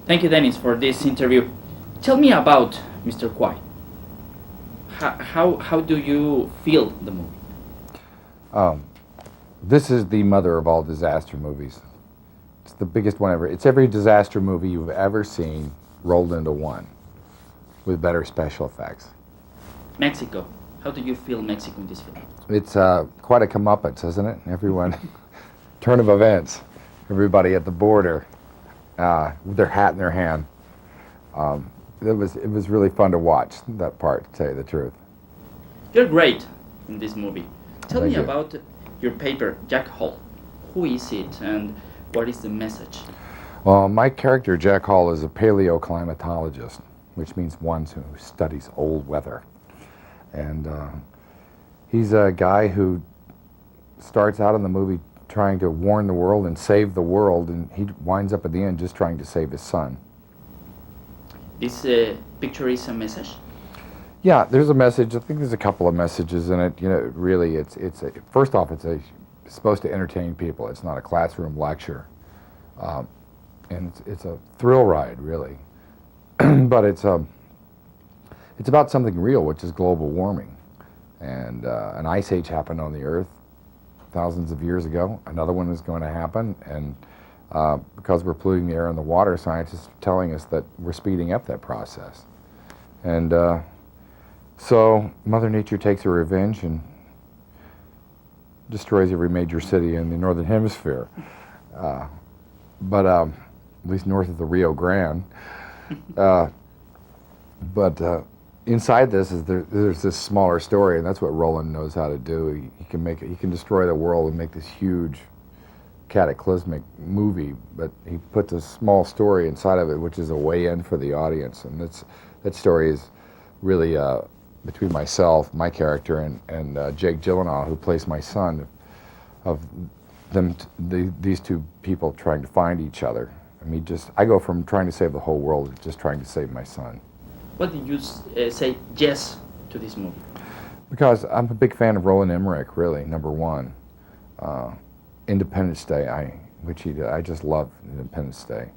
Thank you, Deniss, for this interview. Tell me about Mr. Quaid. How do you feel the movie? This is the mother of all disaster movies. It's the biggest one ever. It's every disaster movie you've ever seen rolled into one with better special effects. Mexico. How do you feel Mexico in this film? It's quite a comeuppance, isn't it? Everyone, turn of events. Everybody at the border with their hat in their hand. It was really fun to watch that part, to tell you the truth. You're great in this movie. Tell Thank me you. about your paper, Jack Hall. Who is it and what is the message? Well, my character, Jack Hall, is a paleoclimatologist, which means one who studies old weather. And he's a guy who starts out in the movie trying to warn the world and save the world, and he winds up at the end just trying to save his son. This picture is a message? Yeah, there's a message. I think there's a couple of messages in it. You know, really, first off, it's supposed to entertain people. It's not a classroom lecture, and it's a thrill ride, really. But it's about something real, which is global warming, and an ice age happened on the Earth thousands of years ago. Another one is going to happen, and because we're polluting the air and the water, scientists are telling us that we're speeding up that process, and so Mother Nature takes her revenge and destroys every major city in the Northern Hemisphere, but at least north of the Rio Grande. But inside this there's this smaller story, and that's what Roland knows how to do. He can destroy the world and make this huge cataclysmic movie, but he puts a small story inside of it, which is a way in for the audience, and that story is really between myself, my character, and Jake Gyllenhaal, who plays my son, of them, these two people trying to find each other. I mean, I go from trying to save the whole world to just trying to save my son. What did you say yes to this movie? Because I'm a big fan of Roland Emmerich, really, number one. Independence Day, which he did, I just love Independence Day.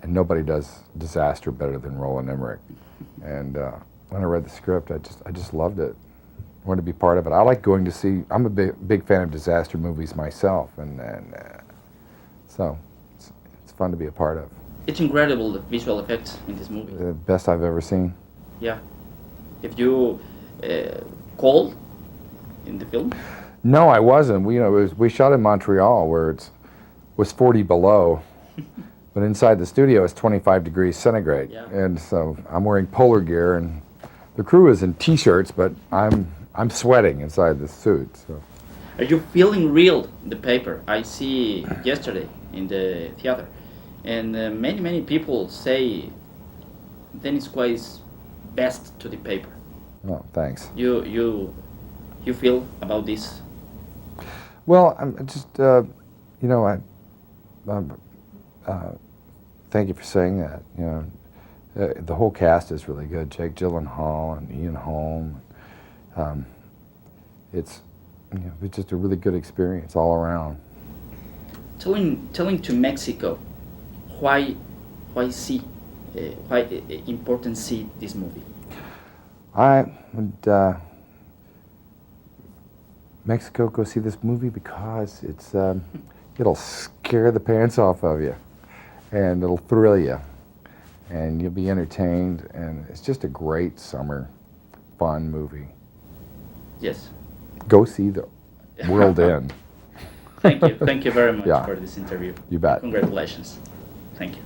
And nobody does disaster better than Roland Emmerich. And when I read the script, I just loved it. I wanted to be part of it. I like going to see, I'm a big fan of disaster movies myself, and so it's fun to be a part of. It's incredible, the visual effects in this movie. The best I've ever seen. Yeah. If you cold in the film? No, I wasn't. We shot in Montreal, where it was 40 below, but inside the studio it's 25 degrees centigrade. Yeah. And so I'm wearing polar gear, and the crew is in t-shirts, but I'm sweating inside the suit. So. Are you feeling real in the paper? I see yesterday in the theater, and many people say Deniss Quaid is best to the paper. Oh, thanks. You feel about this? Well, I'm just thank you for saying that. You know, the whole cast is really good. Jake Gyllenhaal and Ian Holm. It's just a really good experience all around. Telling to Mexico, why important see this movie? I would Mexico, go see this movie because it'll scare the pants off of you, and it'll thrill you, and you'll be entertained, and it's just a great summer fun movie. Yes. Go see the world end. Thank you very much Yeah. for this interview. You bet. Congratulations. Thank you.